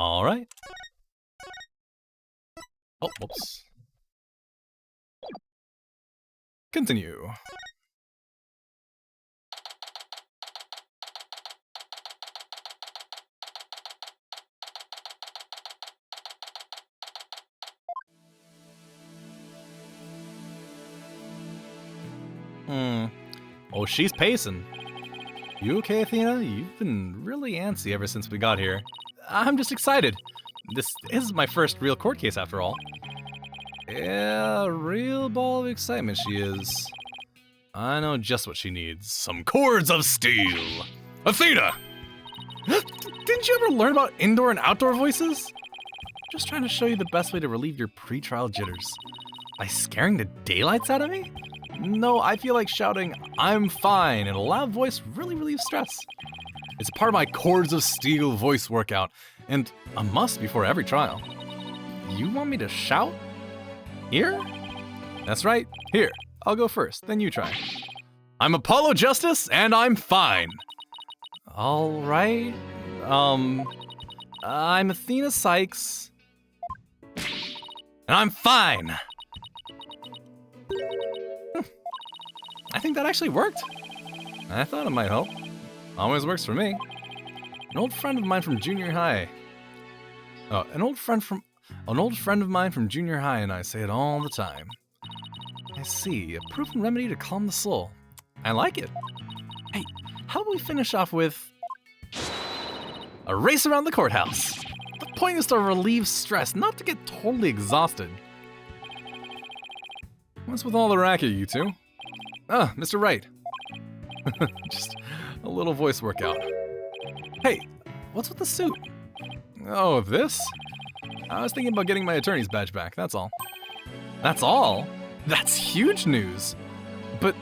All right. Oh, whoops. Continue. Oh, she's pacing. You okay, Athena? You've been really antsy ever since we got here. I'm just excited. This is my first real court case after all. Yeah, a real ball of excitement she is. I know just what she needs. Some cords of steel. Athena! Didn't you ever learn about indoor and outdoor voices? Just trying to show you the best way to relieve your pre-trial jitters. By scaring the daylights out of me? No, I feel like shouting, "I'm fine," in a loud voice really relieves stress. It's part of my cords of steel voice workout, and a must before every trial. You want me to shout? Here? That's right, here. I'll go first, then you try. I'm Apollo Justice, and I'm fine. All right. I'm Athena Sykes, and I'm fine. I think that actually worked. I thought it might help. Always works for me. An old friend of mine from junior high. Oh, an old friend of mine from junior high and I say it all the time. I see, a proven remedy to calm the soul. I like it. Hey, how about we finish off with a race around the courthouse? The point is to relieve stress, not to get totally exhausted. What's with all the racket, you two? Ah, Mr. Wright. Just a little voice workout. Hey, what's with the suit? Oh, this? I was thinking about getting my attorney's badge back, that's all. That's all? That's huge news. But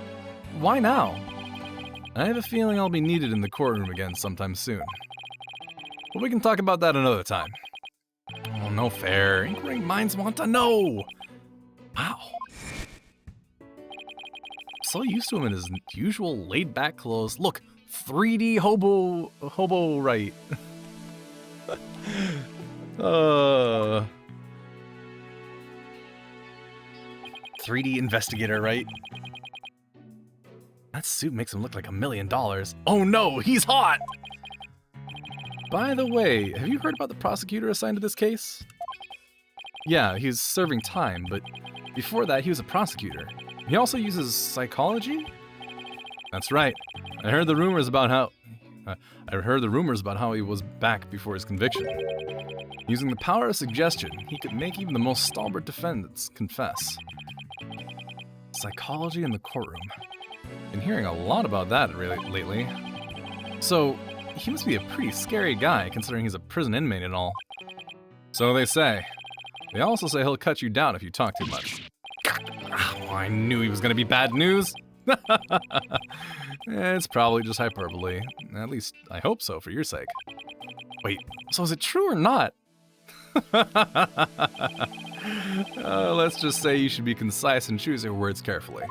why now? I have a feeling I'll be needed in the courtroom again sometime soon. But we can talk about that another time. Oh, no fair. Inquiring minds want to know. Wow. So used to him in his usual laid-back clothes. Look, 3D hobo Wright. 3D investigator, right? That suit makes him look like $1 million. Oh no, he's hot! By the way, have you heard about the prosecutor assigned to this case? Yeah, he's serving time, but before that he was a prosecutor. He also uses psychology? That's right. I heard the rumors about how he was back before his conviction. Using the power of suggestion, he could make even the most stalwart defendants confess. Psychology in the courtroom. Been hearing a lot about that lately. So, he must be a pretty scary guy considering he's a prison inmate and all. So they say. They also say he'll cut you down if you talk too much. Oh, I knew he was gonna be bad news. It's probably just hyperbole. At least, I hope so, for your sake. Wait, so is it true or not? Let's just say you should be concise and choose your words carefully.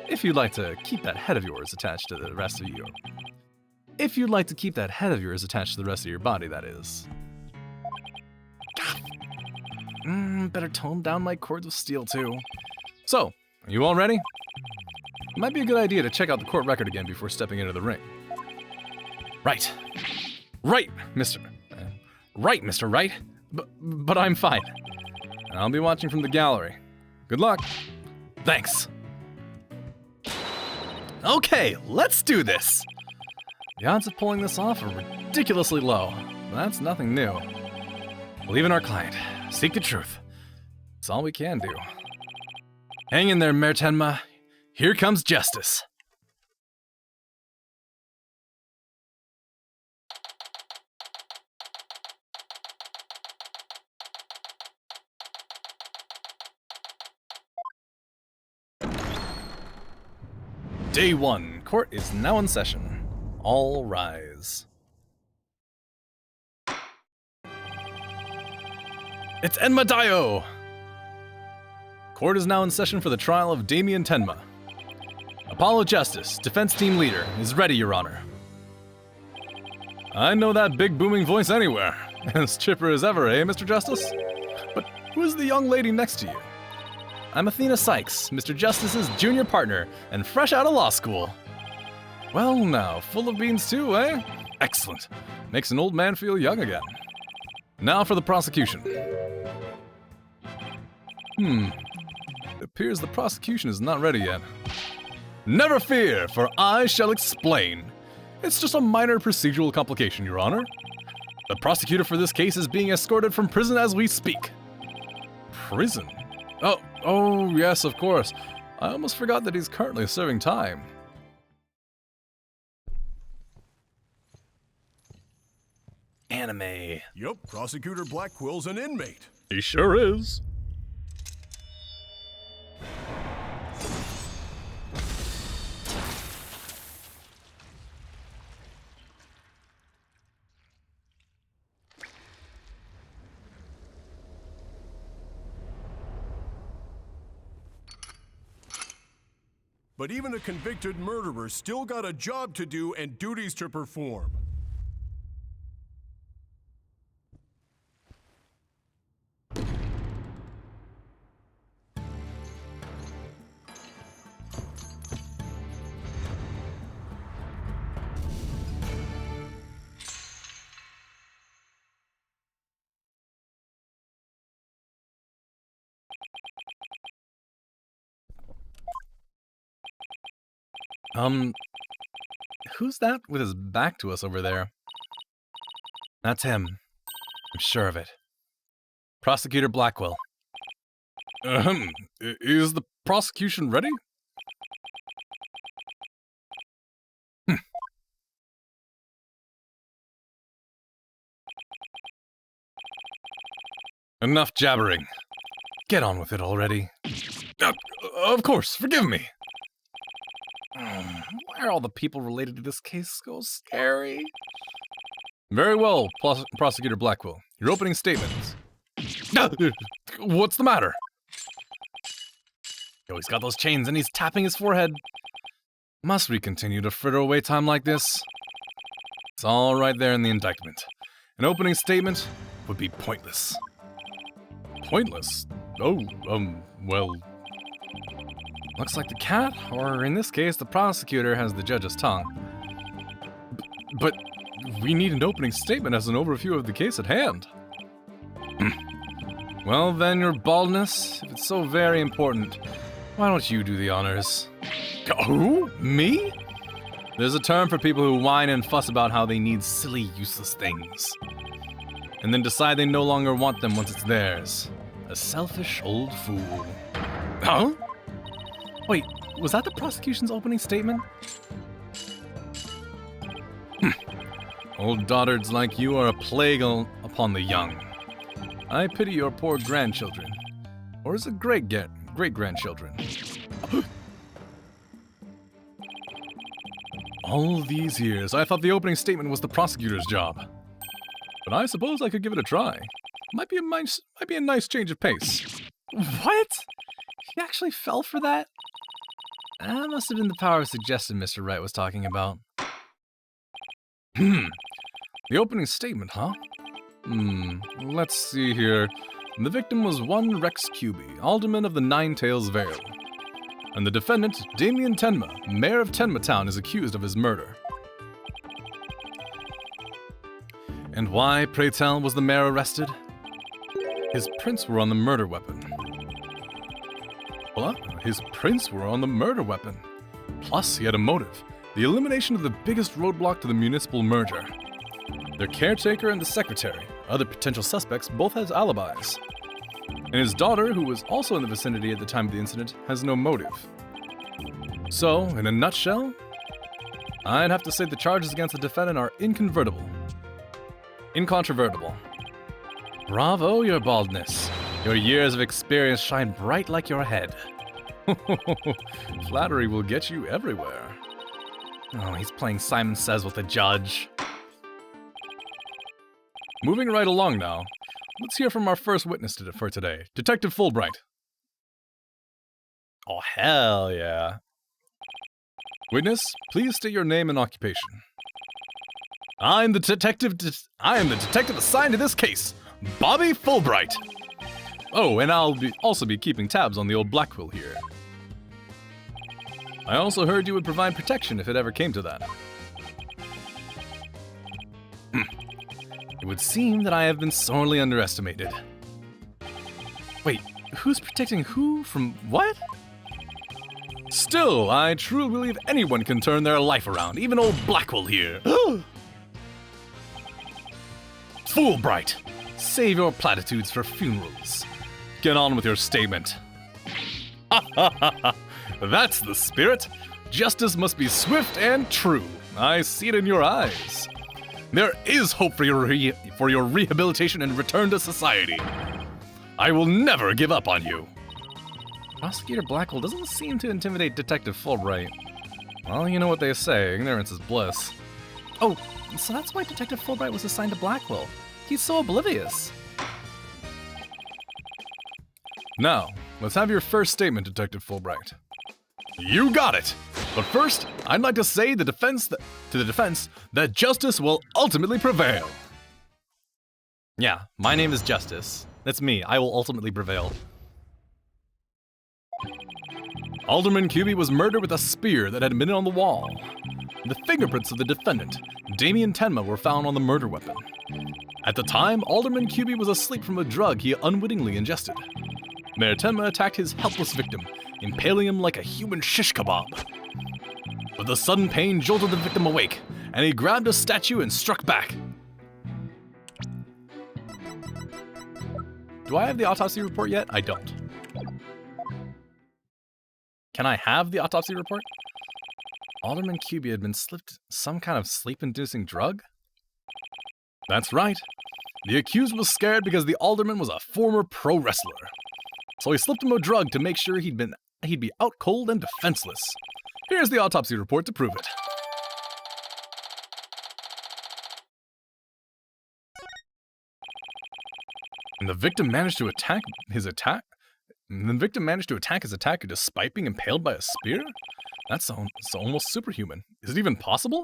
If you'd like to keep that head of yours attached to the rest of you. If you'd like to keep that head of yours attached to the rest of your body, that is. Better tone down my cords of steel, too. So, are you all ready? It might be a good idea to check out the court record again before stepping into the ring. Right. Right, Mr. Wright. But I'm fine. And I'll be watching from the gallery. Good luck. Thanks. Okay, let's do this. The odds of pulling this off are ridiculously low. That's nothing new. Believe in our client. Seek the truth. It's all we can do. Hang in there, Mayor Tenma. Here comes justice. Day 1. Court is now in session. All rise. It's Enma Dio! Court is now in session for the trial of Damien Tenma. Apollo Justice, defense team leader, is ready, Your Honor. I know that big booming voice anywhere. As chipper as ever, eh, Mr. Justice? But who is the young lady next to you? I'm Athena Sykes, Mr. Justice's junior partner, and fresh out of law school. Well now, full of beans too, eh? Excellent. Makes an old man feel young again. Now for the prosecution. It appears the prosecution is not ready yet. Never fear, for I shall explain. It's just a minor procedural complication, Your Honor. The prosecutor for this case is being escorted from prison as we speak. Prison? Oh, yes, of course. I almost forgot that he's currently serving time. Anime. Yup, Prosecutor Blackwell's an inmate. He sure is. But even a convicted murderer still got a job to do and duties to perform. Who's that with his back to us over there? That's him. I'm sure of it. Prosecutor Blackwell. Is the prosecution ready? Enough jabbering. Get on with it already. Of course, forgive me. Why are all the people related to this case so scary? Very well, Prosecutor Blackwell. Your opening statements. What's the matter? Oh, he's got those chains and he's tapping his forehead. Must we continue to fritter away time like this? It's all right there in the indictment. An opening statement would be pointless. Pointless? Oh, well... Looks like the cat, or in this case, the prosecutor, has the judge's tongue. But we need an opening statement as an overview of the case at hand. Well then, your baldness, if it's so very important, why don't you do the honors? Who? Me? There's a term for people who whine and fuss about how they need silly, useless things. And then decide they no longer want them once it's theirs. A selfish old fool. Huh? Wait, was that the prosecution's opening statement? Old dotards like you are a plague upon the young. I pity your poor grandchildren. Or is it great-grandchildren? All these years, I thought the opening statement was the prosecutor's job. But I suppose I could give it a try. Might be a nice change of pace. What? He actually fell for that? That must have been the power of suggestion Mr. Wright was talking about. The opening statement, huh? Let's see here. The victim was one Rex Cuby, alderman of the Nine Tails Vale. And the defendant, Damien Tenma, mayor of Tenma Town, is accused of his murder. And why, pray tell, was the mayor arrested? His prints were on the murder weapon. What? His prints were on the murder weapon. Plus, he had a motive. The elimination of the biggest roadblock to the municipal merger. Their caretaker and the secretary, other potential suspects, both has alibis. And his daughter, who was also in the vicinity at the time of the incident, has no motive. So, in a nutshell, I'd have to say the charges against the defendant are incontrovertible. Bravo, your baldness. Your years of experience shine bright like your head. Flattery will get you everywhere. Oh, he's playing Simon Says with the judge. Moving right along now, let's hear from our first witness for today, Detective Fulbright. Oh, hell yeah. Witness, please state your name and occupation. I am the detective assigned to this case, Bobby Fulbright. Oh, and I'll also be keeping tabs on the old Blackwell here. I also heard you would provide protection if it ever came to that. It would seem that I have been sorely underestimated. Wait, who's protecting who from what? Still, I truly believe anyone can turn their life around, even old Blackwell here. Fulbright, save your platitudes for funerals. Get on with your statement. That's the spirit. Justice must be swift and true. I see it in your eyes. There is hope for your rehabilitation and return to society. I will never give up on you. Prosecutor Blackwell doesn't seem to intimidate Detective Fulbright. Well, you know what they say, ignorance is bliss. Oh, so that's why Detective Fulbright was assigned to Blackwell. He's so oblivious. Now, let's have your first statement, Detective Fulbright. You got it! But first, I'd like to say to the defense that justice will ultimately prevail. Yeah, my name is Justice. That's me. I will ultimately prevail. Alderman Cuby was murdered with a spear that had been on the wall. The fingerprints of the defendant, Damien Tenma, were found on the murder weapon. At the time, Alderman Cuby was asleep from a drug he unwittingly ingested. Mayor Tenma attacked his helpless victim, impaling him like a human shish kebab. But the sudden pain jolted the victim awake, and he grabbed a statue and struck back. Do I have the autopsy report yet? I don't. Can I have the autopsy report? Alderman Cuby had been slipped some kind of sleep-inducing drug? That's right. The accused was scared because the alderman was a former pro wrestler. So he slipped him a drug to make sure he'd be out cold and defenseless. Here's the autopsy report to prove it. And the victim managed to attack his attacker despite being impaled by a spear? That's almost superhuman. Is it even possible?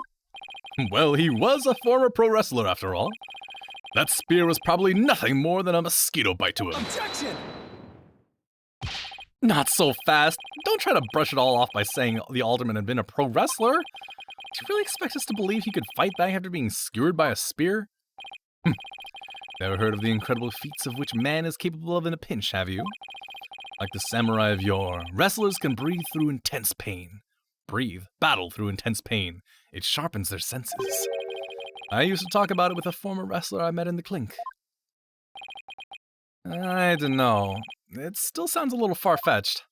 Well, he was a former pro wrestler after all. That spear was probably nothing more than a mosquito bite to him. Objection! Not so fast. Don't try to brush it all off by saying the alderman had been a pro wrestler. Do you really expect us to believe he could fight back after being skewered by a spear? Never heard of the incredible feats of which man is capable of in a pinch, have you? Like the samurai of yore, wrestlers can battle through intense pain. It sharpens their senses. I used to talk about it with a former wrestler I met in the clink. I don't know. It still sounds a little far-fetched.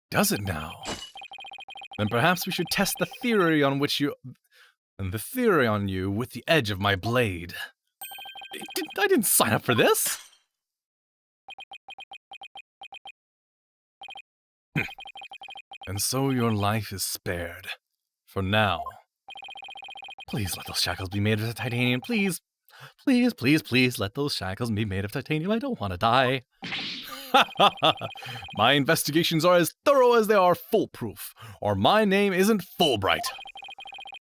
Does it now? Then perhaps we should test the theory on you with the edge of my blade. I didn't sign up for this. And so your life is spared. For now. Please let those shackles be made of titanium. Please. Please, please, please let those shackles be made of titanium. I don't want to die. My investigations are as thorough as they are foolproof, or my name isn't Fulbright.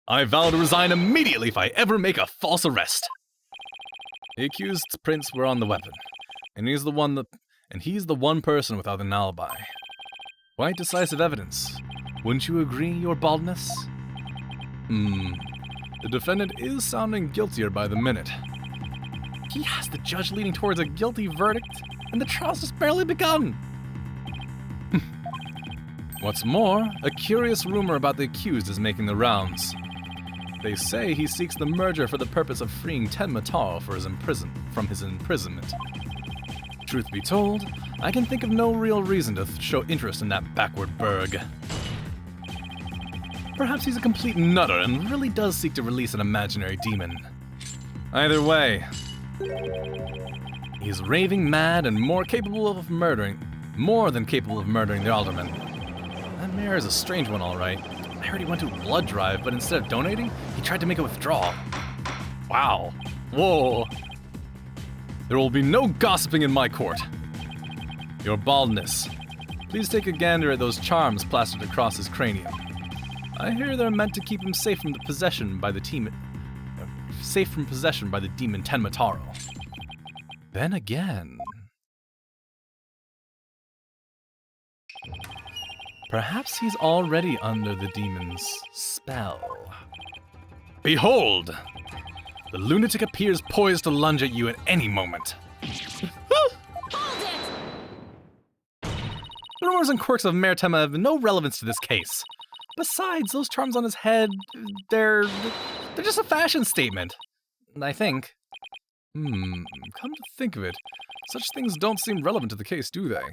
I vow to resign immediately if I ever make a false arrest. The accused's prints were on the weapon, and he's the one person without an alibi. Quite decisive evidence. Wouldn't you agree, your baldness? The defendant is sounding guiltier by the minute. He has the judge leaning towards a guilty verdict, and the trial's just barely begun. What's more, a curious rumor about the accused is making the rounds. They say he seeks the merger for the purpose of freeing Tenma Taro from his imprisonment. Truth be told, I can think of no real reason to show interest in that backward burg. Perhaps he's a complete nutter and really does seek to release an imaginary demon. Either way, he's raving mad and more than capable of murdering the alderman. That mayor is a strange one, all right. I heard he went to a blood drive, but instead of donating, he tried to make a withdrawal. Wow. Whoa. There will be no gossiping in my court. Your baldness. Please take a gander at those charms plastered across his cranium. I hear they're meant to keep him safe from the possession by the safe from possession by the demon Tenmataro. Then again... perhaps he's already under the demon's spell. Behold! The lunatic appears poised to lunge at you at any moment. The rumors and quirks of Mayor Tenma have no relevance to this case. Besides, those charms on his head, they're just a fashion statement. I think. Come to think of it, such things don't seem relevant to the case, do they?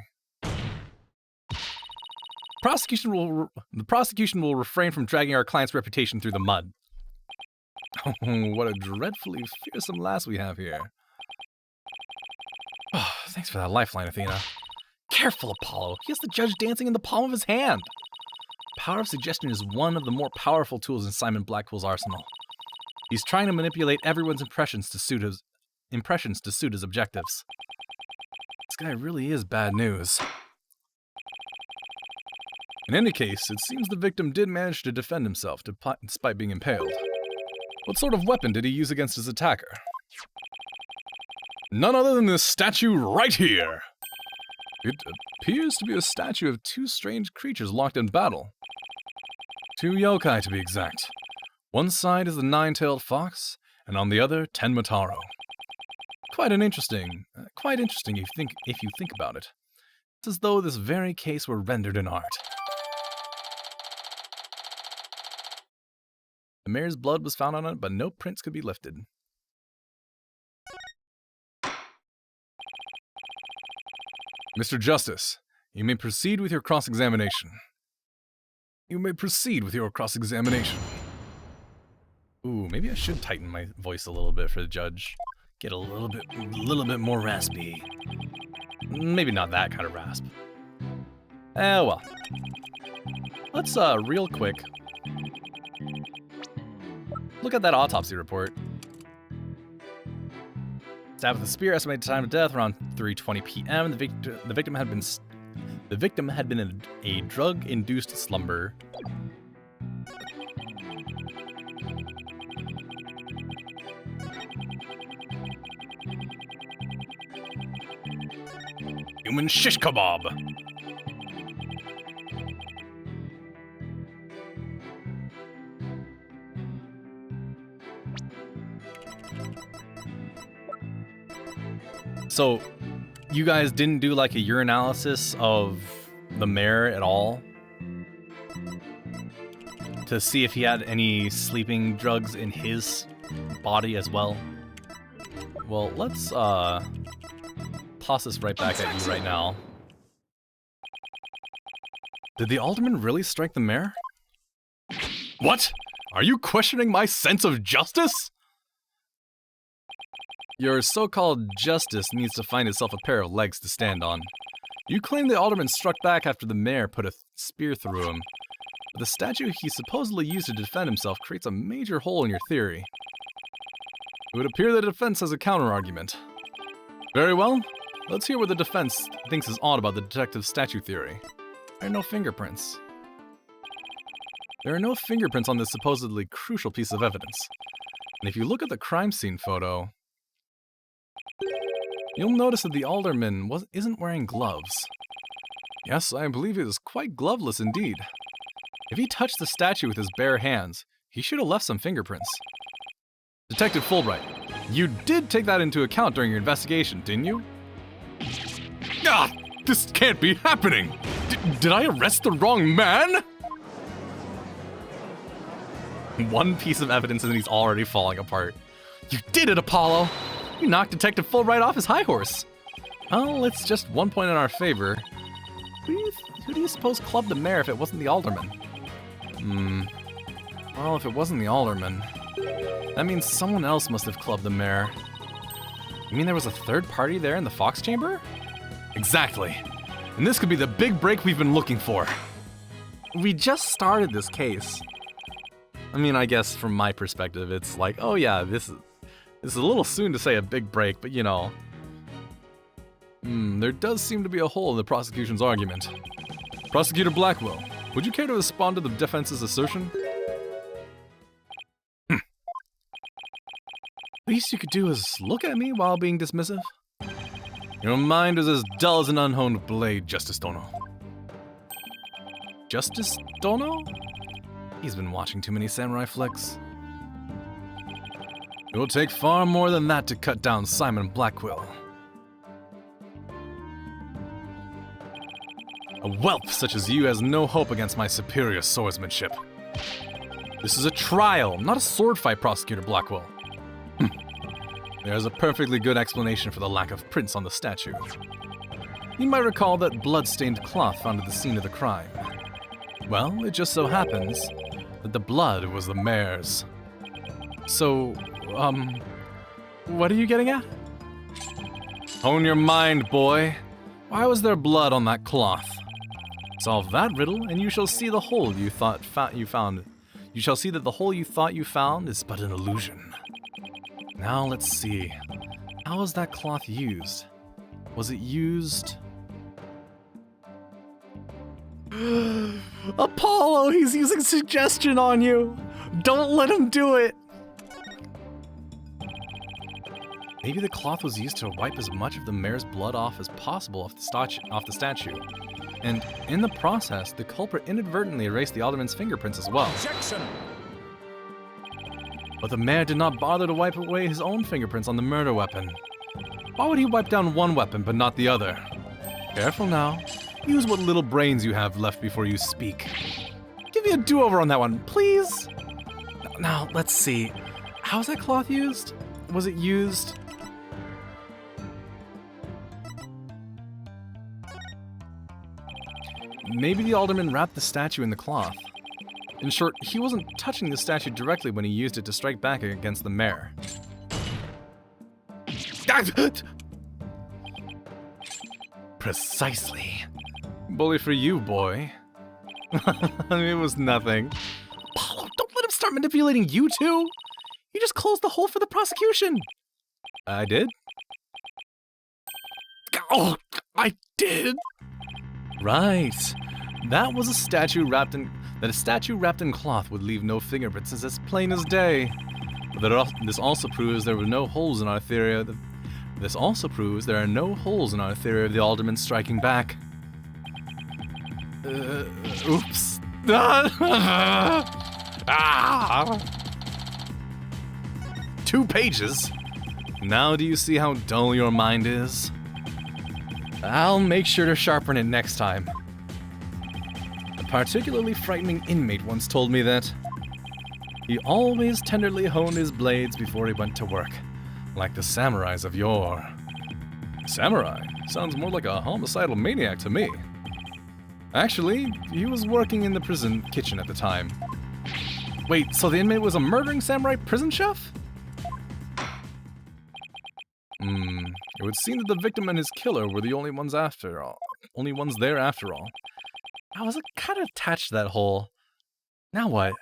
The prosecution will refrain from dragging our client's reputation through the mud. Oh, what a dreadfully fearsome lass we have here. Oh, thanks for that lifeline, Athena. Careful, Apollo. He has the judge dancing in the palm of his hand. Power of suggestion is one of the more powerful tools in Simon Blackwell's arsenal. He's trying to manipulate everyone's impressions to suit his objectives. This guy really is bad news. In any case, it seems the victim did manage to defend himself despite being impaled. What sort of weapon did he use against his attacker? None other than this statue right here! It appears to be a statue of two strange creatures locked in battle. Two yokai, to be exact. One side is the nine-tailed fox, and on the other, Tenmataro. Quite interesting if you think about it. It's as though this very case were rendered in art. The mare's blood was found on it, but no prints could be lifted. Mr. Justice, you may proceed with your cross-examination. Ooh, maybe I should tighten my voice a little bit for the judge. Get a little bit more raspy. Maybe not that kind of rasp. Well. Let's, real quick, look at that autopsy report. Stabbed with a spear, estimated time of death around 3:20 p.m. The victim had been in a drug-induced slumber. Human shish kebab. So, you guys didn't do like a urinalysis of the mayor at all? To see if he had any sleeping drugs in his body as well? Well, let's toss this right back at you right now. Did the alderman really strike the mayor? What? Are you questioning my sense of justice? Your so-called justice needs to find itself a pair of legs to stand on. You claim the alderman struck back after the mayor put a spear through him. But the statue he supposedly used to defend himself creates a major hole in your theory. It would appear the defense has a counter-argument. Very well. Let's hear what the defense thinks is odd about the detective's statue theory. There are no fingerprints. There are no fingerprints on this supposedly crucial piece of evidence. And if you look at the crime scene photo, you'll notice that the alderman isn't wearing gloves. Yes, I believe he is quite gloveless indeed. If he touched the statue with his bare hands, he should have left some fingerprints. Detective Fulbright, you did take that into account during your investigation, didn't you? Ah! This can't be happening! Did I arrest the wrong man? One piece of evidence and he's already falling apart. You did it, Apollo! You knocked Detective Fulbright off his high horse. Well, it's just 1 point in our favor. Who do you suppose clubbed the mayor if it wasn't the alderman? Well, if it wasn't the alderman, that means someone else must have clubbed the mayor. You mean there was a third party there in the Fox Chamber? Exactly. And this could be the big break we've been looking for. We just started this case. I mean, I guess from my perspective, it's like, oh yeah, this is a little soon to say a big break, but you know. There does seem to be a hole in the prosecution's argument. Prosecutor Blackwell, would you care to respond to the defense's assertion? least you could do is look at me while being dismissive. Your mind is as dull as an unhoned blade, Justice Dono. Justice Dono? He's been watching too many samurai flicks. It will take far more than that to cut down Simon Blackquill. A whelp such as you has no hope against my superior swordsmanship. This is a trial, not a sword fight, Prosecutor Blackwell. There's a perfectly good explanation for the lack of prints on the statue. You might recall that blood-stained cloth found at the scene of the crime. Well, it just so happens that the blood was the mare's. So, what are you getting at? Hone your mind, boy. Why was there blood on that cloth? Solve that riddle, and you shall see the hole you thought you found. You shall see that the hole you thought you found is but an illusion. Now let's see. How was that cloth used? Was it used? Apollo, he's using suggestion on you. Don't let him do it. Maybe the cloth was used to wipe as much of the mare's blood off as possible off the statue. And in the process, the culprit inadvertently erased the alderman's fingerprints as well. Objection! But the mayor did not bother to wipe away his own fingerprints on the murder weapon. Why would he wipe down one weapon but not the other? Careful now. Use what little brains you have left before you speak. Give me a do-over on that one, please. Now, let's see. How was that cloth used? Was it used? Maybe the alderman wrapped the statue in the cloth. In short, he wasn't touching the statue directly when he used it to strike back against the mayor. Precisely. Bully for you, boy. It was nothing. Apollo, don't let him start manipulating you two. You just closed the hole for the prosecution. I did? Oh, I did? Right. That was a statue wrapped in... That a statue wrapped in cloth would leave no fingerprints is as plain as day. But this also proves there were no holes in our theory. This also proves there are no holes in our theory of the alderman striking back. Oops. Ah! 2 pages. Now do you see how dull your mind is? I'll make sure to sharpen it next time. A particularly frightening inmate once told me that he always tenderly honed his blades before he went to work, like the samurais of yore. Samurai? Sounds more like a homicidal maniac to me. Actually, he was working in the prison kitchen at the time. Wait, so the inmate was a murdering samurai prison chef? It would seem that the victim and his killer were the only ones there after all. I was kind of attached to that hole. Now what?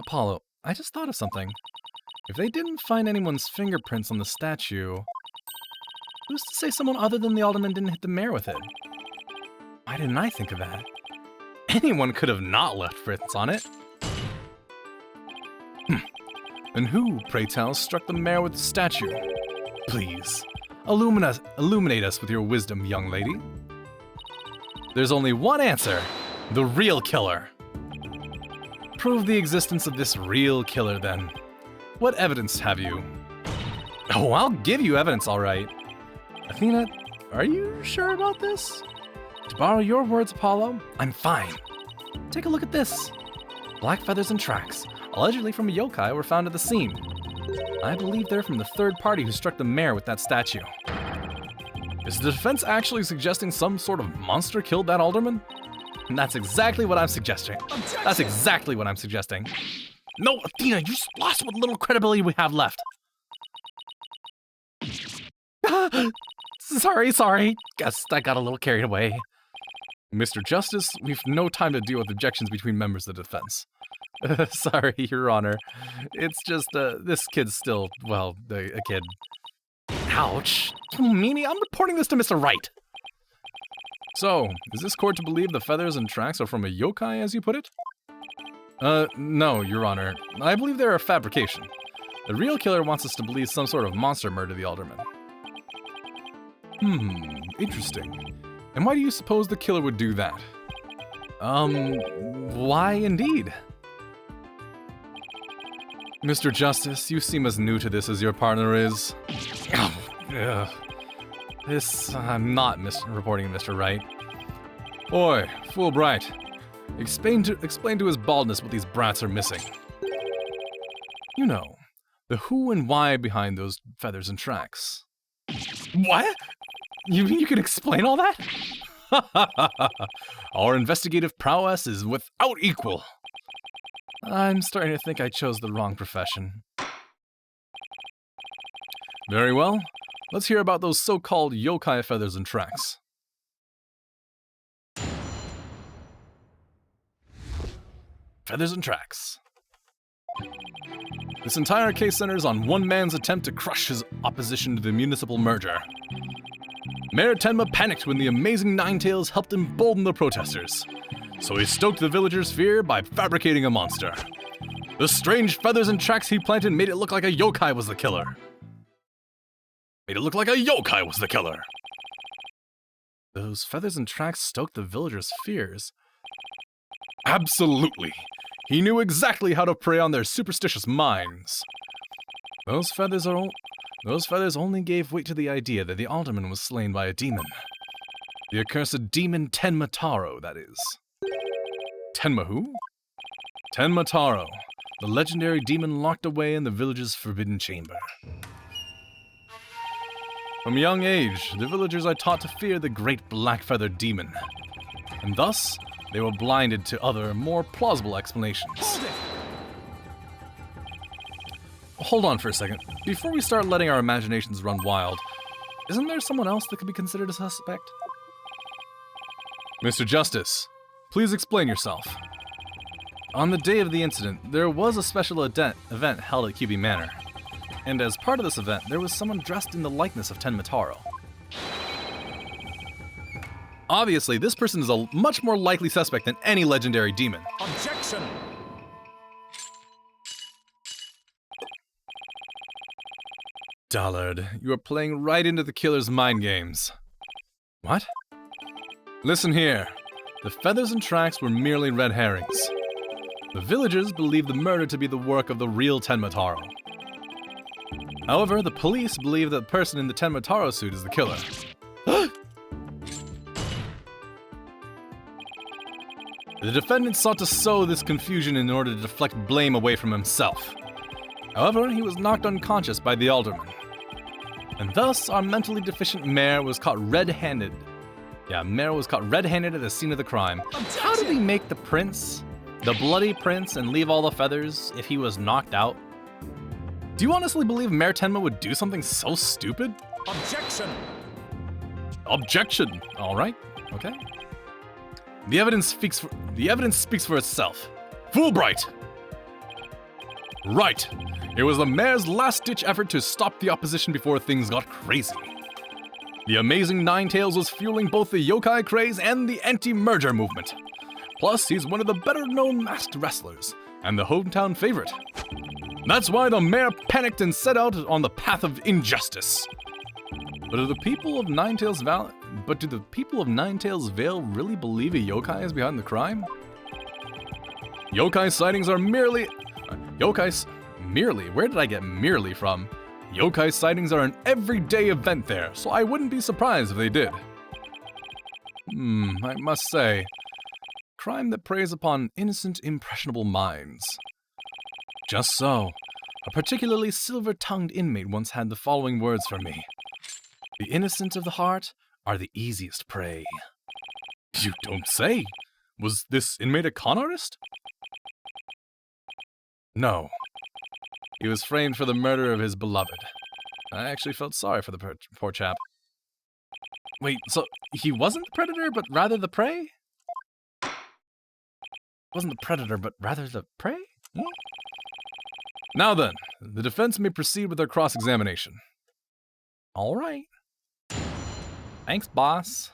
Apollo, I just thought of something. If they didn't find anyone's fingerprints on the statue, who's to say someone other than the alderman didn't hit the mayor with it? Why didn't I think of that? Anyone could have not left prints on it. And who, pray tell, struck the mayor with the statue? Please, illuminate us with your wisdom, young lady. There's only one answer: the real killer. Prove the existence of this real killer, then. What evidence have you? Oh, I'll give you evidence, all right. Athena, are you sure about this? To borrow your words, Apollo, I'm fine. Take a look at this. Black feathers and tracks, allegedly from a yokai, were found at the scene. I believe they're from the third party who struck the mayor with that statue. Is the defense actually suggesting some sort of monster killed that alderman? And that's exactly what I'm suggesting. That's exactly what I'm suggesting. No, Athena, you just lost what little credibility we have left. Sorry. Guess I got a little carried away. Mr. Justice, we've no time to deal with objections between members of the defense. Sorry, Your Honor. It's just, this kid's still, well, a kid. Ouch. You meanie, I'm reporting this to Mr. Wright. So, is this court to believe the feathers and tracks are from a yokai, as you put it? No, Your Honor. I believe they're a fabrication. The real killer wants us to believe some sort of monster murdered the alderman. Interesting. And why do you suppose the killer would do that? Why indeed? Mr. Justice, you seem as new to this as your partner is. I'm not reporting Mr. Wright. Oi, fool Bright. Explain to his baldness what these brats are missing. You know, the who and why behind those feathers and tracks. What? You mean you can explain all that? Our investigative prowess is without equal. I'm starting to think I chose the wrong profession. Very well. Let's hear about those so-called yokai feathers and tracks. Feathers and tracks. This entire case centers on one man's attempt to crush his opposition to the municipal merger. Mayor Tenma panicked when the amazing Ninetails helped embolden the protesters, so he stoked the villagers' fear by fabricating a monster. The strange feathers and tracks he planted made it look like a yokai was the killer. Those feathers and tracks stoked the villagers' fears? Absolutely. He knew exactly how to prey on their superstitious minds. Those feathers only gave weight to the idea that the alderman was slain by a demon. The accursed demon Tenma Taro, that is. Tenma who? Tenma Taro, the legendary demon locked away in the village's forbidden chamber. From a young age, the villagers are taught to fear the great black-feathered demon, and thus they were blinded to other, more plausible explanations. Hold on for a second. Before we start letting our imaginations run wild, isn't there someone else that could be considered a suspect? Mr. Justice, please explain yourself. On the day of the incident, there was a special event held at QB Manor. And as part of this event, there was someone dressed in the likeness of Tenma Taro. Obviously, this person is a much more likely suspect than any legendary demon. Objection! Dollard, you are playing right into the killer's mind games. What? Listen here. The feathers and tracks were merely red herrings. The villagers believe the murder to be the work of the real Tenma Taro. However, the police believe that the person in the Tenma Taro suit is the killer. The defendant sought to sow this confusion in order to deflect blame away from himself. However, he was knocked unconscious by the alderman. And thus, our mentally deficient mayor was caught red-handed. Mayor was caught red-handed at the scene of the crime. How did he make the prints, the bloody prints, and leave all the feathers if he was knocked out? Do you honestly believe Mayor Tenma would do something so stupid? Objection! Objection! Alright, okay. The evidence speaks for itself. Fulbright! Right. It was the mayor's last-ditch effort to stop the opposition before things got crazy. The amazing Ninetails was fueling both the yokai craze and the anti-merger movement. Plus, he's one of the better-known masked wrestlers, and the hometown favorite. That's why the mayor panicked and set out on the path of injustice. But do the people of Ninetails Vale really believe a yokai is behind the crime? Yokai sightings are merely... Where did I get merely from? Yokai sightings are an everyday event there, so I wouldn't be surprised if they did. I must say, crime that preys upon innocent, impressionable minds. Just so, a particularly silver-tongued inmate once had the following words for me. The innocent of the heart are the easiest prey. You don't say. Was this inmate a con artist? No. He was framed for the murder of his beloved. I actually felt sorry for the poor chap. Wait, so he wasn't the predator, but rather the prey? Wasn't the predator, but rather the prey? Hmm? Now then, the defense may proceed with their cross-examination. All right. Thanks, boss.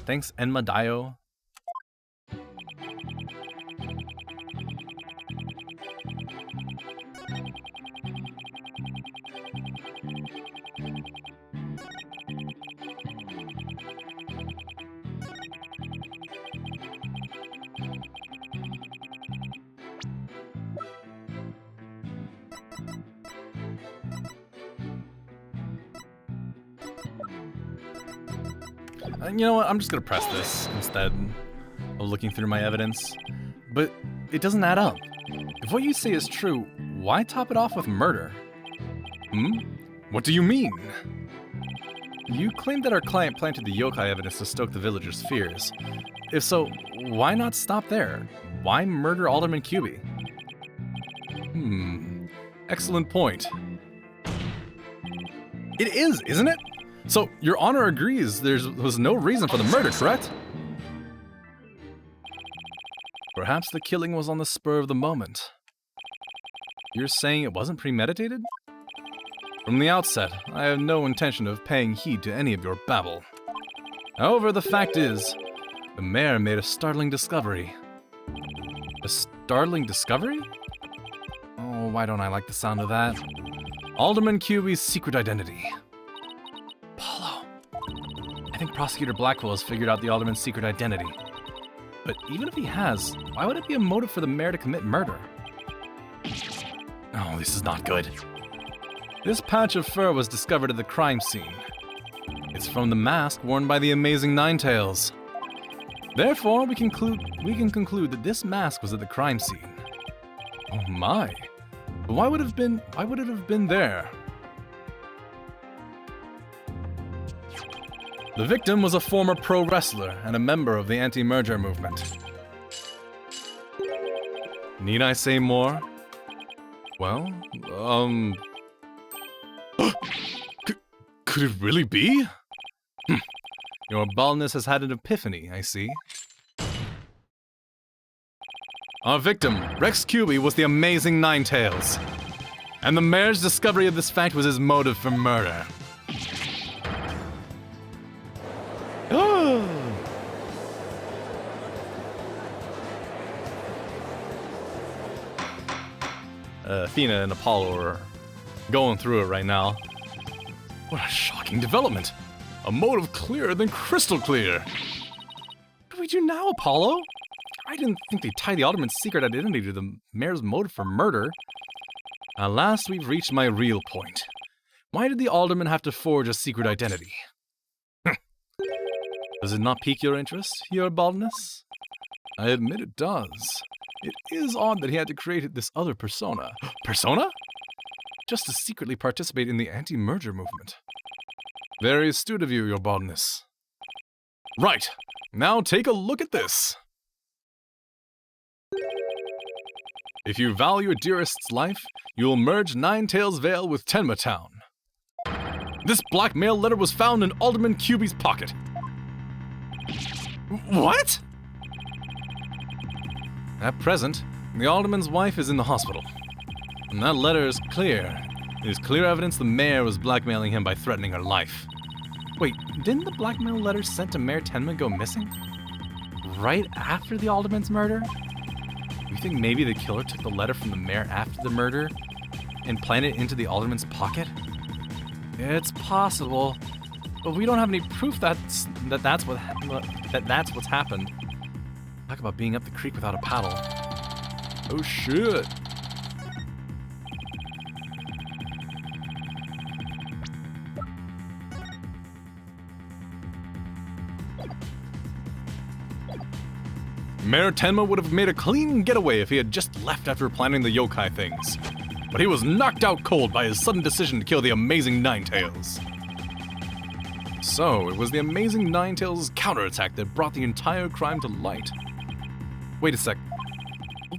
Thanks, Enma Dio. You know what? I'm just gonna press this instead of looking through my evidence. But it doesn't add up. If what you say is true, why top it off with murder? What do you mean? You claim that our client planted the yokai evidence to stoke the villagers' fears. If so, why not stop there? Why murder Alderman Cuby? Excellent point. It is, isn't it? So, Your Honor agrees there was no reason for the murder, correct? Perhaps the killing was on the spur of the moment. You're saying it wasn't premeditated? From the outset, I have no intention of paying heed to any of your babble. However, the fact is, the mayor made a startling discovery. A startling discovery? Oh, why don't I like the sound of that? Alderman Cuby's secret identity. Apollo. I think Prosecutor Blackwell has figured out the Alderman's secret identity. But even if he has, why would it be a motive for the mayor to commit murder? Oh, this is not good. This patch of fur was discovered at the crime scene. It's from the mask worn by the amazing Ninetails. Therefore, we can conclude that this mask was at the crime scene. Oh my. But why would it have been there? The victim was a former pro wrestler and a member of the anti-merger movement. Need I say more? Well, could it really be? Your baldness has had an epiphany, I see. Our victim, Rex Cuby, was the amazing Ninetails. And the mayor's discovery of this fact was his motive for murder. Athena and Apollo are going through it right now. What a shocking development! A motive clearer than crystal clear! What do we do now, Apollo? I didn't think they'd tie the Alderman's secret identity to the mayor's motive for murder. At last, we've reached my real point. Why did the Alderman have to forge a secret identity? Does it not pique your interest, your baldness? I admit it does. It is odd that he had to create this other persona. Persona? Just to secretly participate in the anti-merger movement. Very astute of you, your baldness. Right, now take a look at this. If you value a dearest's life, you will merge Ninetails Vale with Tenma Town. This blackmail letter was found in Alderman Cuby's pocket. What? At present, the Alderman's wife is in the hospital. And that letter is clear. It is clear evidence the mayor was blackmailing him by threatening her life. Wait, didn't the blackmail letter sent to Mayor Tenma go missing? Right after the Alderman's murder? You think maybe the killer took the letter from the mayor after the murder and planted it into the Alderman's pocket? It's possible, but we don't have any proof that's what's happened. Talk about being up the creek without a paddle. Oh shit. Mayor Tenma would have made a clean getaway if he had just left after planning the yokai things. But he was knocked out cold by his sudden decision to kill the amazing Ninetails. So, it was the amazing Ninetails' counterattack that brought the entire crime to light. Wait a sec.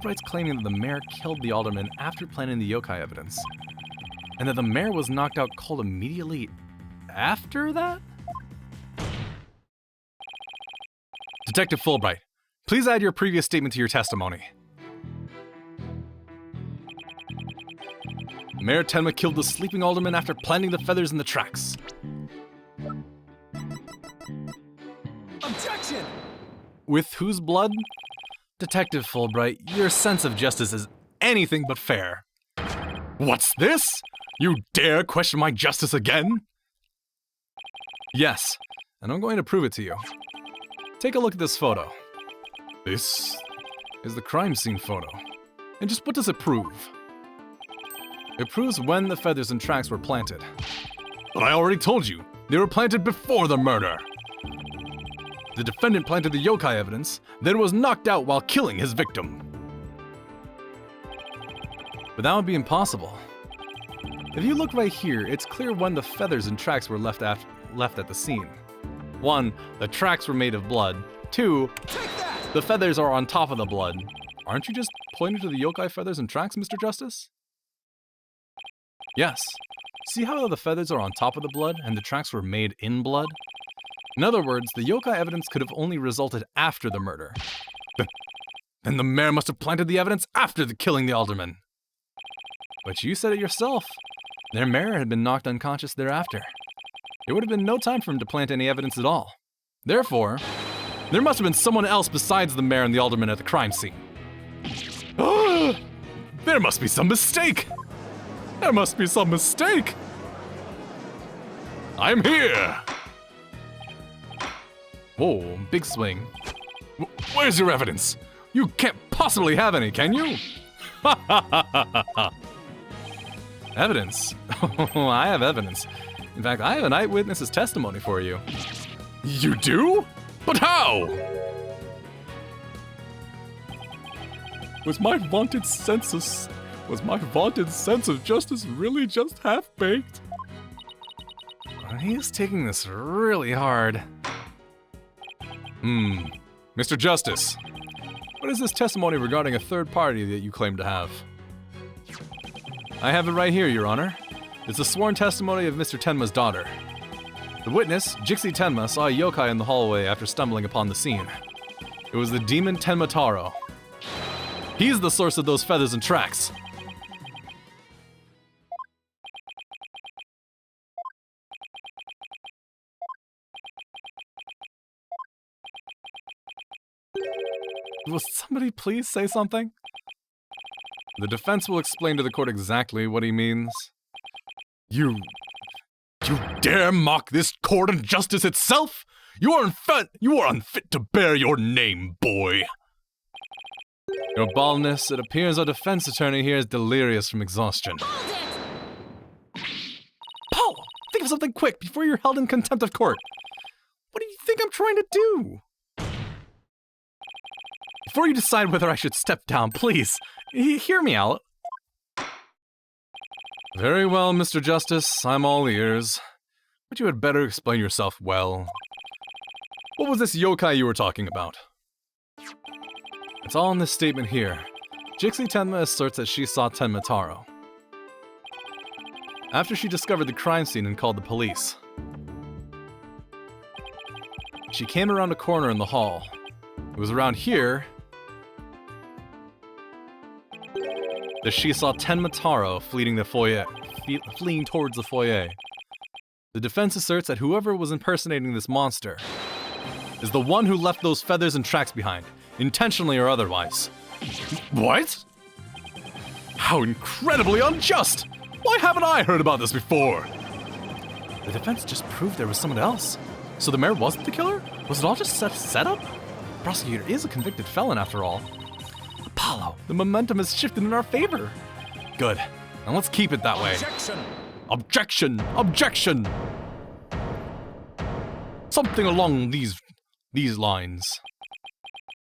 Wright's claiming that the mayor killed the alderman after planning the yokai evidence. And that the mayor was knocked out cold immediately after that? Detective Fulbright, please add your previous statement to your testimony. Mayor Tenma killed the sleeping alderman after planting the feathers in the tracks. Objection! With whose blood? Detective Fulbright, your sense of justice is anything but fair. What's this? You dare question my justice again? Yes, and I'm going to prove it to you. Take a look at this photo. This is the crime scene photo. And just what does it prove? It proves when the feathers and tracks were planted. But I already told you, they were planted before the murder. The defendant planted the yokai evidence, then was knocked out while killing his victim. But that would be impossible. If you look right here, it's clear when the feathers and tracks were left at the scene. 1. The tracks were made of blood. 2. The feathers are on top of the blood. Aren't you just pointing to the yokai feathers and tracks, Mr. Justice? Yes. See how the feathers are on top of the blood and the tracks were made in blood? In other words, the yokai evidence could have only resulted after the murder. Then the mayor must have planted the evidence after the killing the alderman. But you said it yourself. Their mayor had been knocked unconscious thereafter. There would have been no time for him to plant any evidence at all. Therefore, there must have been someone else besides the mayor and the alderman at the crime scene. There must be some mistake! There must be some mistake! I'm here! Whoa, big swing. Where's your evidence? You can't possibly have any, can you? Evidence? Oh, I have evidence. In fact, I have an eyewitness's testimony for you. You do? But how? Was my vaunted sense of justice really just half-baked? He's taking this really hard. Mr. Justice, what is this testimony regarding a third party that you claim to have? I have it right here, Your Honor. It's the sworn testimony of Mr. Tenma's daughter. The witness, Jixi Tenma, saw a yokai in the hallway after stumbling upon the scene. It was the demon Tenma Taro. He's the source of those feathers and tracks. Will somebody please say something? The defense will explain to the court exactly what he means. You dare mock this court and justice itself? You are unfit to bear your name, boy. Your baldness, it appears our defense attorney here is delirious from exhaustion. Paul, think of something quick before you're held in contempt of court. What do you think I'm trying to do? Before you decide whether I should step down, please, hear me out. Very well, Mr. Justice, I'm all ears. But you had better explain yourself well. What was this yokai you were talking about? It's all in this statement here. Jixi Tenma asserts that she saw Tenma Taro after she discovered the crime scene and called the police. She came around a corner in the hall. It was around here that she saw Tenma Taro fleeing towards the foyer. The defense asserts that whoever was impersonating this monster is the one who left those feathers and tracks behind, intentionally or otherwise. What? How incredibly unjust! Why haven't I heard about this before? The defense just proved there was someone else. So the mayor wasn't the killer? Was it all just set up? The prosecutor is a convicted felon after all. Apollo, the momentum has shifted in our favor. Good. Now let's keep it that way. Objection! Objection! Objection! Something along these lines.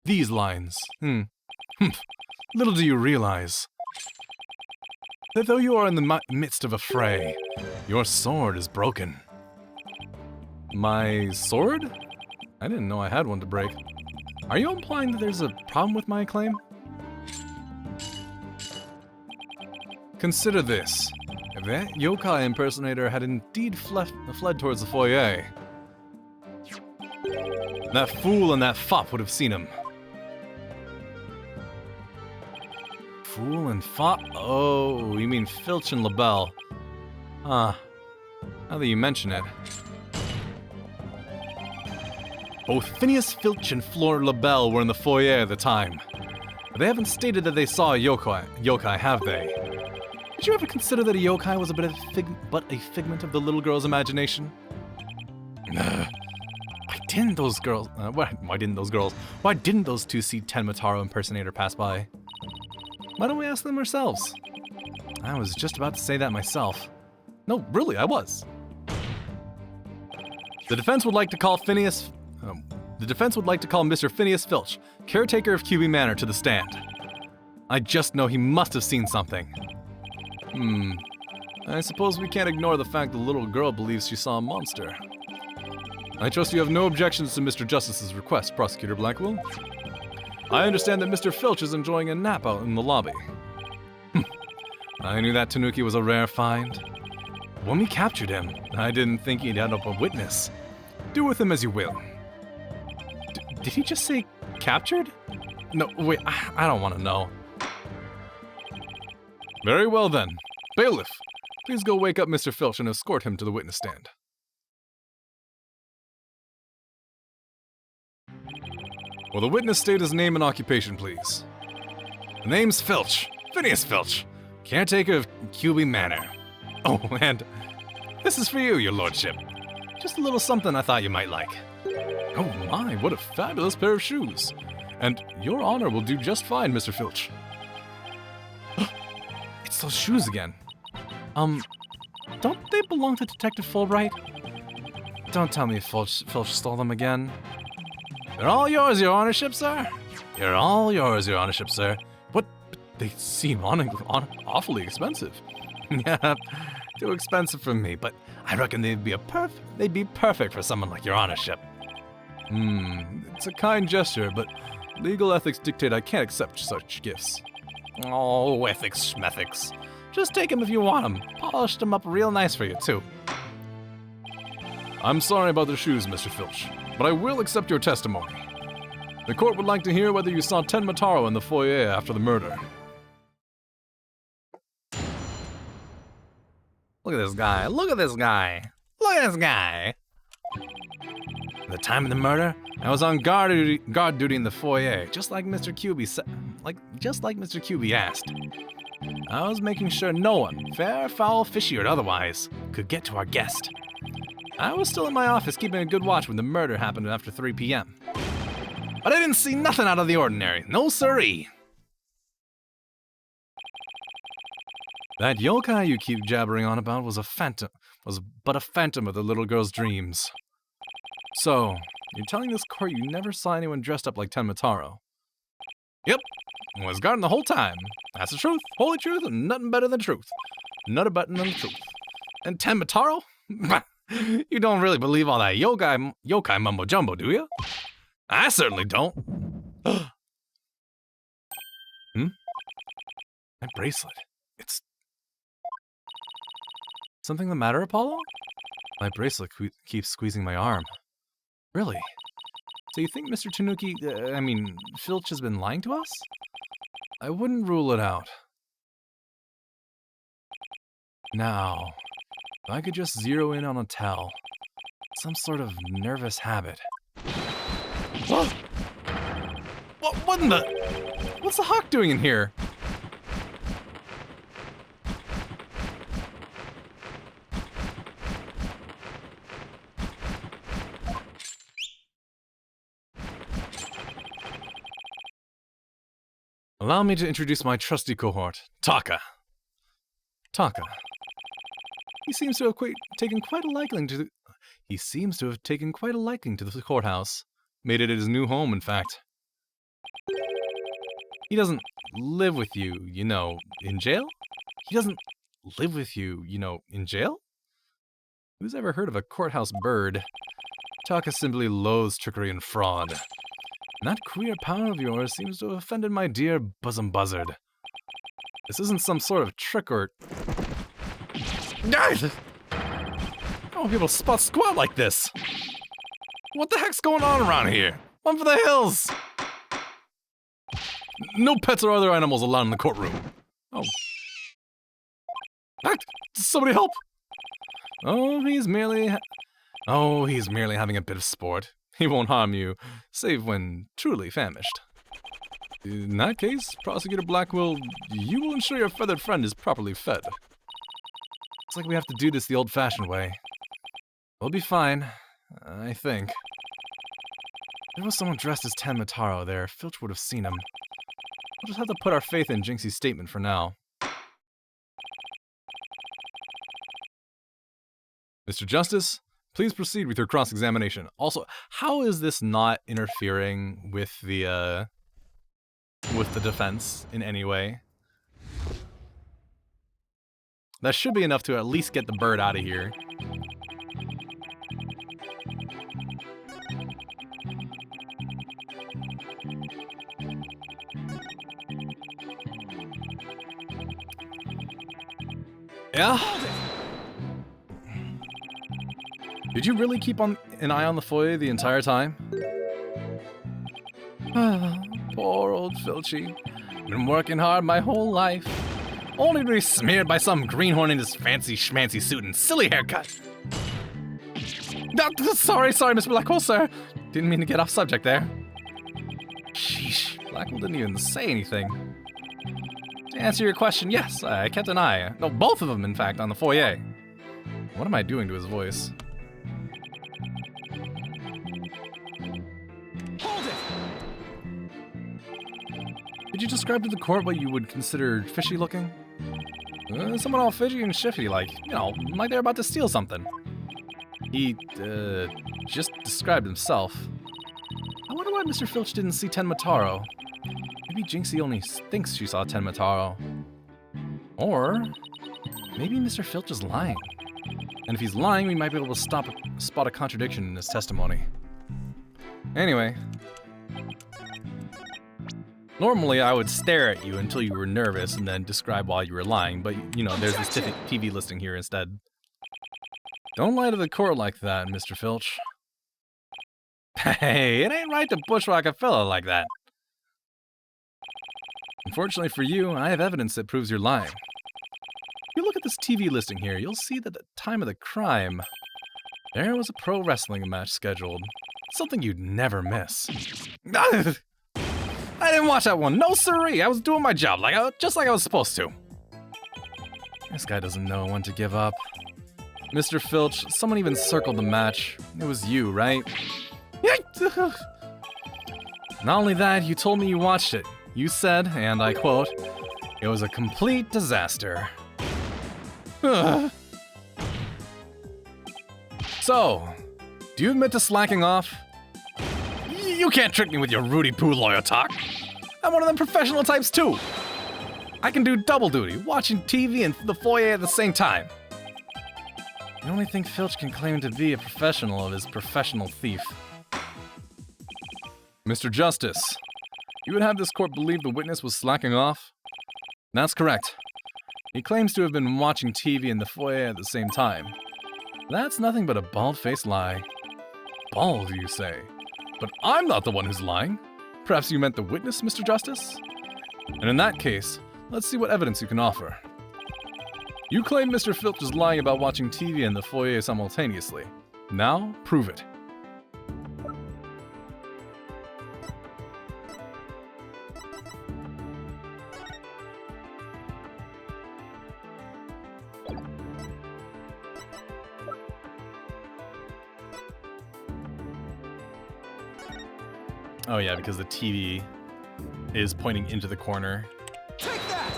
These lines. Little do you realize that though you are in the midst of a fray, your sword is broken. My sword? I didn't know I had one to break. Are you implying that there's a problem with my claim? Consider this. If that yokai impersonator had indeed fled towards the foyer, that fool and that fop would have seen him. Fool and fop? Oh, you mean Filch and LaBelle. Now that you mention it. Both Phineas Filch and Fleur LaBelle were in the foyer at the time. But they haven't stated that they saw a yokai, have they? Did you ever consider that a yokai was but a figment of the little girl's imagination? Why didn't those two see Tenma Taro impersonator pass by? Why don't we ask them ourselves? I was just about to say that myself. No, really, I was. The defense would like to call Phineas the defense would like to call Mr. Phineas Filch, caretaker of QB Manor, to the stand. I just know he must have seen something. I suppose we can't ignore the fact the little girl believes she saw a monster. I trust you have no objections to Mr. Justice's request, Prosecutor Blackwell. I understand that Mr. Filch is enjoying a nap out in the lobby. I knew that Tanuki was a rare find. When we captured him, I didn't think he'd end up a witness. Do with him as you will. Did he just say captured? No, wait, I don't want to know. Very well then. Bailiff, please go wake up Mr. Filch and escort him to the witness stand. Will the witness state his name and occupation, please? The name's Filch. Phineas Filch, caretaker of QB Manor. Oh, and this is for you, your lordship. Just a little something I thought you might like. Oh my, what a fabulous pair of shoes. And your honor will do just fine, Mr. Filch. It's those shoes again. Don't they belong to Detective Fulbright? Don't tell me Filch stole them again. They're all yours, your honorship, sir. They're all yours, your honorship, sir. What? They seem awfully expensive. Yeah, too expensive for me, but I reckon they'd be perfect for someone like your honorship. It's a kind gesture, but legal ethics dictate I can't accept such gifts. Oh, ethics schmethics. Just take them if you want them. Polish them up real nice for you, too. I'm sorry about the shoes, Mr. Filch, but I will accept your testimony. The court would like to hear whether you saw Ten Mataro in the foyer after the murder. Look at this guy. Look at this guy. Look at this guy. At the time of the murder, I was on guard duty in the foyer, just like Mr. QB asked. I was making sure no one, fair, foul, fishy, or otherwise, could get to our guest. I was still in my office keeping a good watch when the murder happened after 3 p.m. But I didn't see nothing out of the ordinary. No siree. That yokai you keep jabbering on about was but a phantom of the little girl's dreams. So, you're telling this court you never saw anyone dressed up like Ten Mataro? Yep, was guarding the whole time. That's the truth, holy truth, and nothing better than truth. Nothing better than the truth. And Ten Mataro? You don't really believe all that yokai mumbo jumbo, do you? I certainly don't. My bracelet. It's... Something the matter, Apollo? My bracelet keeps squeezing my arm. Really? So you think Mr. Filch has been lying to us? I wouldn't rule it out. Now, if I could just zero in on a tell. Some sort of nervous habit. What? What in the... What's the hawk doing in here? Allow me to introduce my trusty cohort, Taka. Taka. He seems to have taken quite a liking to the courthouse. Made it his new home, in fact. He doesn't live with you, in jail? He doesn't live with you, in jail? Who's ever heard of a courthouse bird? Taka simply loathes trickery and fraud. And that queer power of yours seems to have offended my dear bosom buzzard. This isn't some sort of trick or... I don't want people to spot squat like this! What the heck's going on around here? One for the hills! No pets or other animals allowed in the courtroom. Oh. Somebody help! He's merely having a bit of sport. He won't harm you, save when truly famished. In that case, Prosecutor Blackwell, you will ensure your feathered friend is properly fed. Looks like we have to do this the old-fashioned way. We'll be fine, I think. If there was someone dressed as Ten Mataro there, Filch would have seen him. We'll just have to put our faith in Jinxie's statement for now. Mr. Justice, Please proceed with your cross-examination. Also, how is this not interfering with the defense in any way? That should be enough to at least get the bird out of here. Yeah? Did you really keep an eye on the foyer the entire time? Poor old Filchy. Been working hard my whole life. Only to be smeared by some greenhorn in his fancy schmancy suit and silly haircut. Sorry, Mr. Blackwell, sir. Didn't mean to get off subject there. Sheesh, Blackwell didn't even say anything. To answer your question, yes, I kept an eye. No, both of them, in fact, on the foyer. What am I doing to his voice? Hold it! Did you describe to the court what you would consider fishy looking? Someone all fishy and shifty, like, you know, like they're about to steal something. He, just described himself. I wonder why Mr. Filch didn't see Tenmataro. Maybe Jinxie only thinks she saw Tenmataro. Or maybe Mr. Filch is lying. And if he's lying, we might be able to spot a contradiction in his testimony. Anyway. Normally, I would stare at you until you were nervous and then describe why you were lying, but, you know, there's this TV listing here instead. Don't lie to the court like that, Mr. Filch. Hey, it ain't right to bushwhack a fella like that. Unfortunately for you, I have evidence that proves you're lying. If you look at this TV listing here, you'll see that at the time of the crime, there was a pro wrestling match scheduled. Something you'd never miss. I didn't watch that one. No siree. I was doing my job just like I was supposed to. This guy doesn't know when to give up. Mr. Filch, someone even circled the match. It was you, right? Not only that, you told me you watched it. You said, and I quote, "It was a complete disaster." So, do you admit to slacking off? You can't trick me with your Rudy Poo lawyer talk. I'm one of them professional types too. I can do double duty, watching TV and the foyer at the same time. The only thing Filch can claim to be a professional of is professional thief. Mr. Justice, you would have this court believe the witness was slacking off? That's correct. He claims to have been watching TV in the foyer at the same time. That's nothing but a bald-faced lie. Bald, you say? But I'm not the one who's lying. Perhaps you meant the witness, Mr. Justice? And in that case, let's see what evidence you can offer. You claim Mr. Filch is lying about watching TV in the foyer simultaneously. Now, prove it. Oh yeah, because the TV is pointing into the corner. Take that!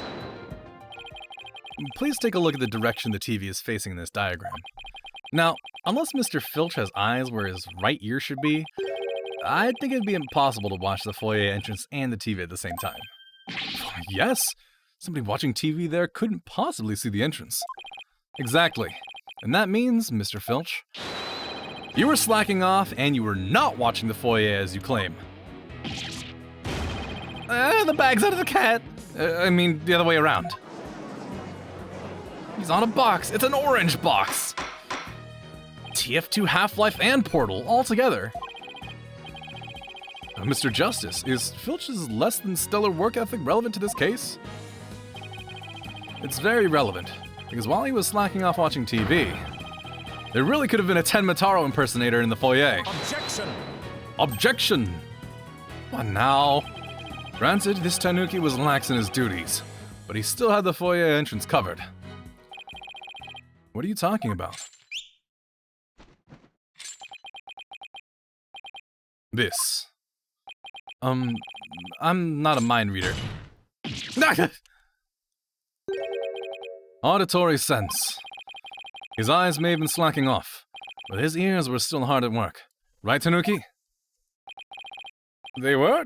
Please take a look at the direction the TV is facing in this diagram. Now, unless Mr. Filch has eyes where his right ear should be, I think it'd be impossible to watch the foyer entrance and the TV at the same time. Yes, somebody watching TV there couldn't possibly see the entrance. Exactly. And that means, Mr. Filch, you were slacking off and you were not watching the foyer as you claim. The bag's out of the cat. I mean, the other way around. He's on a box. It's an orange box. TF2 Half-Life and Portal all together. Mr. Justice, is Filch's less than stellar work ethic relevant to this case? It's very relevant, because while he was slacking off watching TV, there really could have been a Tenmataro impersonator in the foyer. Objection! Objection! What now? Granted, this Tanuki was lax in his duties, but he still had the foyer entrance covered. What are you talking about? This. I'm not a mind reader. Auditory sense. His eyes may have been slacking off, but his ears were still hard at work. Right, Tanuki? They were?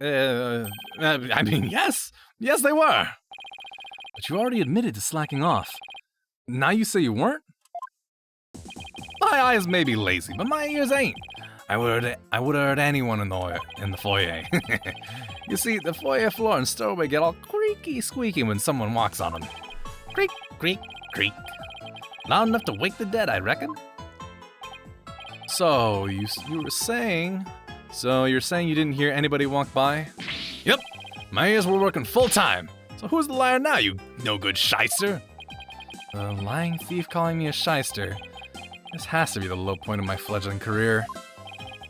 I mean, yes. Yes, they were. But you already admitted to slacking off. Now you say you weren't? My eyes may be lazy, but my ears ain't. I would have heard anyone in the foyer. You see, the foyer floor and stairway get all creaky squeaky when someone walks on them. Creak, creak, creak. Loud enough to wake the dead, I reckon. So, you were saying... So, you're saying you didn't hear anybody walk by? Yep, my ears were working full time. So who's the liar now, you no-good shyster? A lying thief calling me a shyster. This has to be the low point of my fledgling career.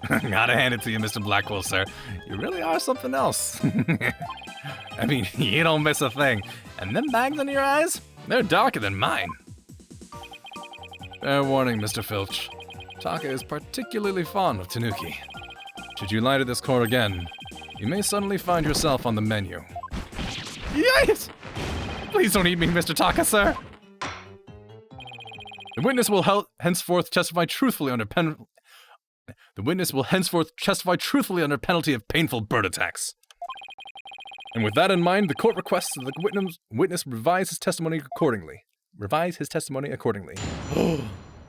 Gotta hand it to you, Mr. Blackwell, sir. You really are something else. I mean, you don't miss a thing. And them bags under your eyes? They're darker than mine. Fair warning, Mr. Filch. Taka is particularly fond of Tanuki. Should you lie to this court again, you may suddenly find yourself on the menu. Yes! Please don't eat me, Mr. Taka, sir. The witness will henceforth testify truthfully under penalty. The witness will henceforth testify truthfully under penalty of painful bird attacks. And with that in mind, the court requests that the witness revise his testimony accordingly.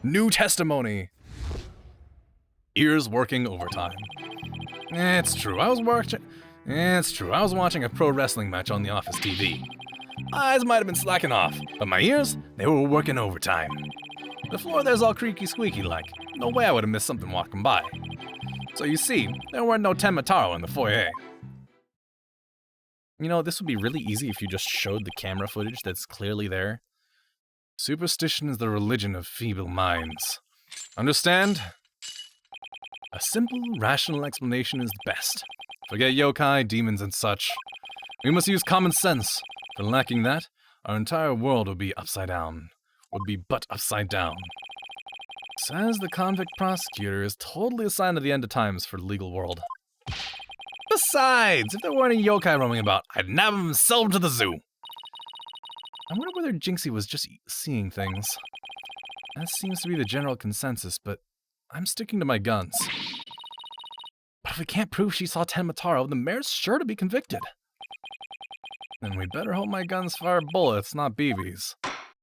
New testimony. Ears working overtime. It's true. I was watching a pro wrestling match on the office TV. My eyes might have been slacking off, but my ears, they were working overtime. The floor there's all creaky squeaky like. No way I would have missed something walking by. So you see, there weren't no Tenmataro in the foyer. You know, this would be really easy if you just showed the camera footage that's clearly there. Superstition is the religion of feeble minds. Understand? A simple, rational explanation is best. Forget yokai, demons, and such. We must use common sense. For lacking that, our entire world would be upside down. Upside down. Says the convict prosecutor is totally a sign of the end of times for the legal world. Besides, if there weren't any yokai roaming about, I'd nab them and sell them to the zoo. I wonder whether Jinxie was just seeing things. That seems to be the general consensus, but I'm sticking to my guns. But if we can't prove she saw Tenmataro, the mayor's sure to be convicted. Then we'd better hope my guns fire bullets, not BBs.